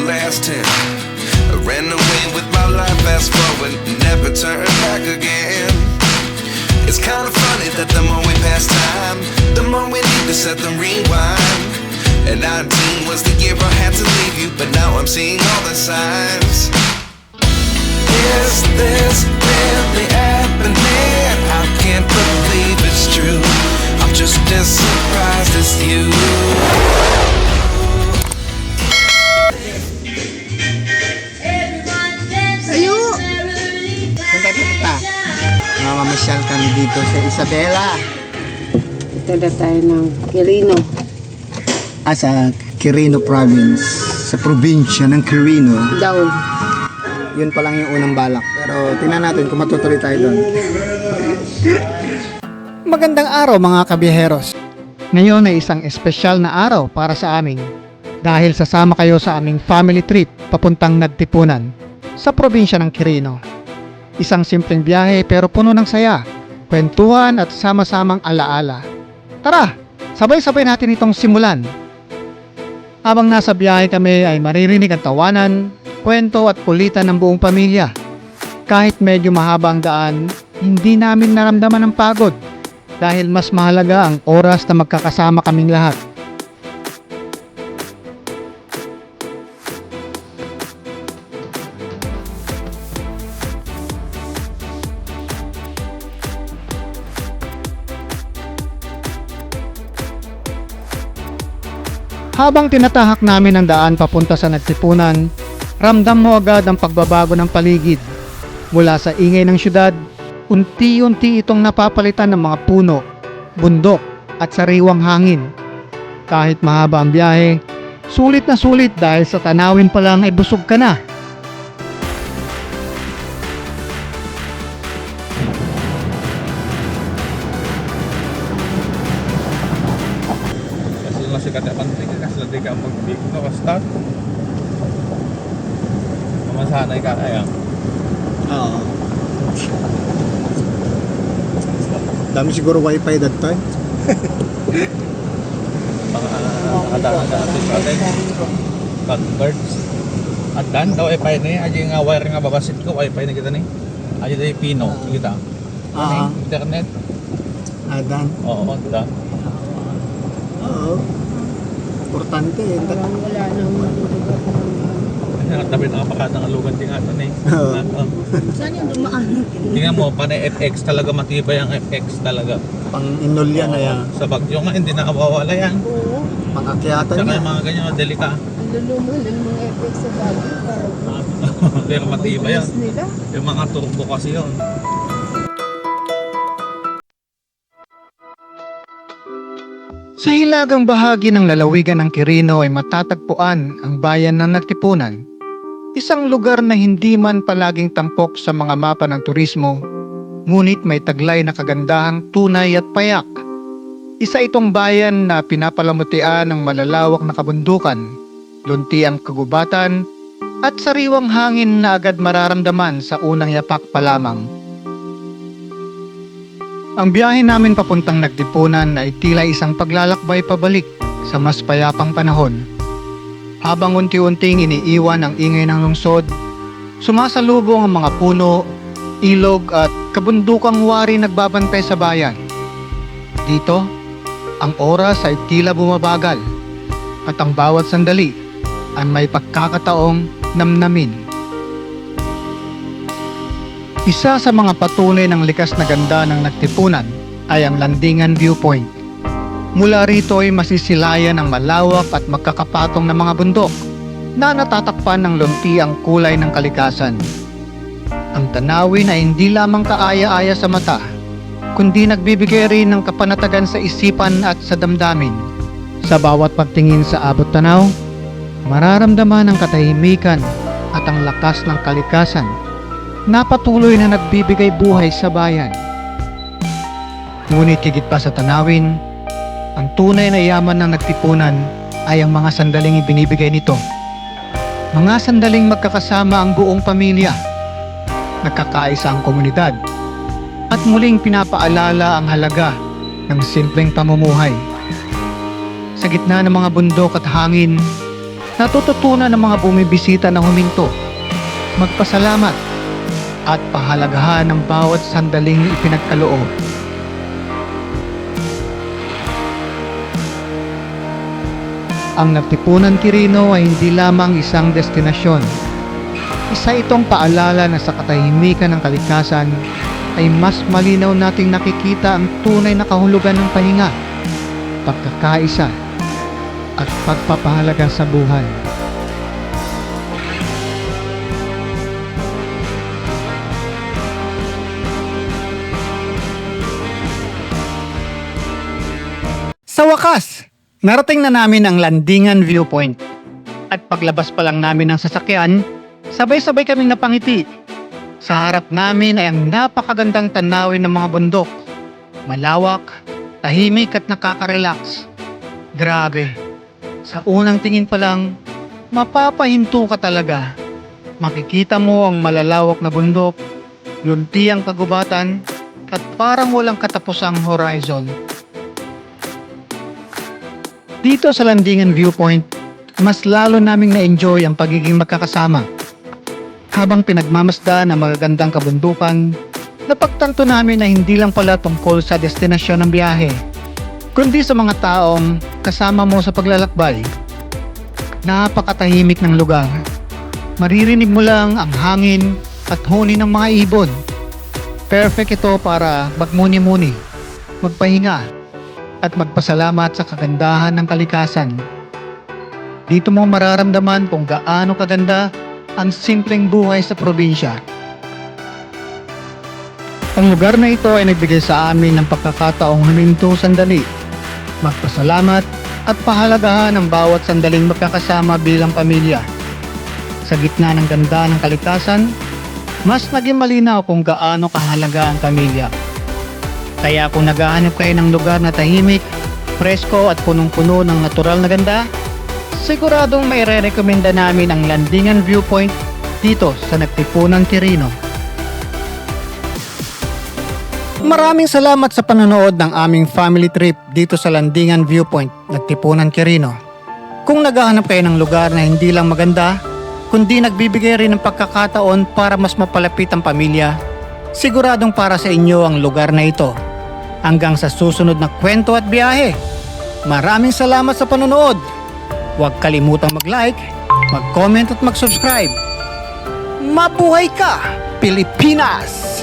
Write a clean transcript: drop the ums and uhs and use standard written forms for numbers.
the last 10. I ran away with my life, fast forward, never turn back again. It's kind of funny that the more we pass time, the more we need to set the rewind. And 19 was the year I had to leave you, but now I'm seeing all the signs. Is this really happening? I can't believe it's true. I'm just as surprised as you. Ayo! Saan tayo pupunta? Mamamasyal kami dito sa Isabela. Tada tayo ng Quirino. Sa Quirino Province. Sa probinsya ng Quirino. Daw. Yun pa lang yung unang balak. Pero tingnan natin kung matutuloy tayo doon. Magandang araw mga kabiyeheros. Ngayon ay isang espesyal na araw para sa amin dahil sasama kayo sa aming family trip papuntang Nagtipunan sa probinsya ng Quirino. Isang simpleng biyahe pero puno ng saya, kwentuhan at sama-samang alaala. Tara, sabay-sabay natin itong simulan. Habang nasa biyahe kami ay maririnig ang tawanan, kwento at kulitan ng buong pamilya. Kahit medyo mahaba ang daan, hindi namin naramdaman ang pagod dahil mas mahalaga ang oras na magkakasama kaming lahat. Habang tinatahak namin ang daan papunta sa Nagtipunan, ramdam mo agad ang pagbabago ng paligid. Mula sa ingay ng syudad, unti-unti itong napapalitan ng mga puno, bundok at sariwang hangin. Kahit mahaba ang biyahe, sulit na sulit dahil sa tanawin pa lang ay busog ka na. Kasi masih kata penting kasi nanti ka mag-big no start. Mamasanay ka kaya. Oo. Dami siguro wifi that time. Mga nakadaan sa ating ating converts. At dan daw wifi ni aja nga wire nga babasit ko wifi na kita ni. Aja day pino kita. Internet. Adan. Oo, da. Oo. Importante. Wala nang matutupad. Tapi nakapakatang alugan din ato ni. Saan yung dumaan? Tingnan mo, panay FX talaga matibay ang FX talaga. Pang inulya na yan. Sa bagyo nga hindi nakawawala yan. Oo. Pangakyatan Tsaka niya. yung mga ganyan delika. Ang luluman ng mga effects sa bagyo. Pero matibay yan. Nila. Yung mga turbo kasi yun. Sa hilagang bahagi ng lalawigan ng Quirino ay matatagpuan ang bayan ng Nagtipunan. Isang lugar na hindi man palaging tampok sa mga mapa ng turismo, ngunit may taglay na kagandahang tunay at payak. Isa itong bayan na pinapalamutian ng malalawak na kabundukan, luntiang kagubatan, at sariwang hangin na agad mararamdaman sa unang yapak pa lamang. Ang biyahe namin papuntang Nagtipunan ay tila isang paglalakbay pabalik sa mas payapang panahon. Habang unti-unting iniiwan ang ingay ng lungsod, sumasalubong ang mga puno, ilog at kabundukang wari nagbabantay sa bayan. Dito, ang oras ay tila bumabagal at ang bawat sandali ay may pagkakataong namnamin. Isa sa mga patunay ng likas na ganda ng Nagtipunan ay ang Landingan Viewpoint. Mula rito ay masisilayan ang malawak at magkakapatong na mga bundok na natatakpan ng lunti ang kulay ng kalikasan. Ang tanawin ay hindi lamang kaaya-aya sa mata, kundi nagbibigay rin ng kapanatagan sa isipan at sa damdamin. Sa bawat pagtingin sa abot tanaw, mararamdaman ang katahimikan at ang lakas ng kalikasan na patuloy na nagbibigay buhay sa bayan. Ngunit higit pa sa tanawin, ang tunay na yaman ng Nagtipunan ay ang mga sandaling ibinibigay nito. Mga sandaling magkakasama ang buong pamilya, nagkakaisa ang komunidad, at muling pinapaalala ang halaga ng simpleng pamumuhay. Sa gitna ng mga bundok at hangin, natututunan ng mga bumibisita na huminto, magpasalamat, at pahalagahan ng bawat sandaling ipinagkaloob. Ang Nagtipunan Quirino ay hindi lamang isang destinasyon. Isa itong paalala na sa katahimikan ng kalikasan ay mas malinaw nating nakikita ang tunay na kahulugan ng pahinga, pagkakaisa, at pagpapahalaga sa buhay. Sa wakas, narating na namin ang Landingan Viewpoint. At paglabas pa lang namin ng sasakyan, sabay-sabay kaming napangiti. Sa harap namin ay ang napakagandang tanawin ng mga bundok. Malawak, tahimik at nakaka-relax. Grabe, sa unang tingin pa lang, mapapahinto ka talaga. Makikita mo ang malalawak na bundok, lunti ang kagubatan, at parang walang katapusang horizon. Dito sa Landingan Viewpoint, mas lalo naming na-enjoy ang pagiging magkakasama. Habang pinagmamasdan ang magagandang kabundukan, napagtanto namin na hindi lang pala tungkol sa destinasyon ng biyahe, kundi sa mga taong kasama mo sa paglalakbay. Napakatahimik ng lugar. Maririnig mo lang ang hangin at huni ng mga ibon. Perfect ito para magmuni-muni, magpahinga, at magpasalamat sa kagandahan ng kalikasan. Dito mo mararamdaman kung gaano kaganda ang simpleng buhay sa probinsya. Ang lugar na ito ay nagbigay sa amin ng pagkakataong huminto sandali, magpasalamat at pahalagahan ang bawat sandaling magkakasama bilang pamilya. Sa gitna ng ganda ng kalikasan, mas naging malinaw kung gaano kahalaga ang pamilya. Kaya kung naghahanap kayo ng lugar na tahimik, presko at punong-puno ng natural na ganda, siguradong may re-recommenda namin ang Landingan Viewpoint dito sa Nagtipunan Quirino. Maraming salamat sa panonood ng aming family trip dito sa Landingan Viewpoint, Nagtipunan Quirino. Kung naghahanap kayo ng lugar na hindi lang maganda, kundi nagbibigay rin ng pagkakataon para mas mapalapit ang pamilya, siguradong para sa inyo ang lugar na ito. Hanggang sa susunod na kwento at biyahe. Maraming salamat sa panonood. Huwag kalimutang mag-like, mag-comment at mag-subscribe. Mabuhay ka, Pilipinas!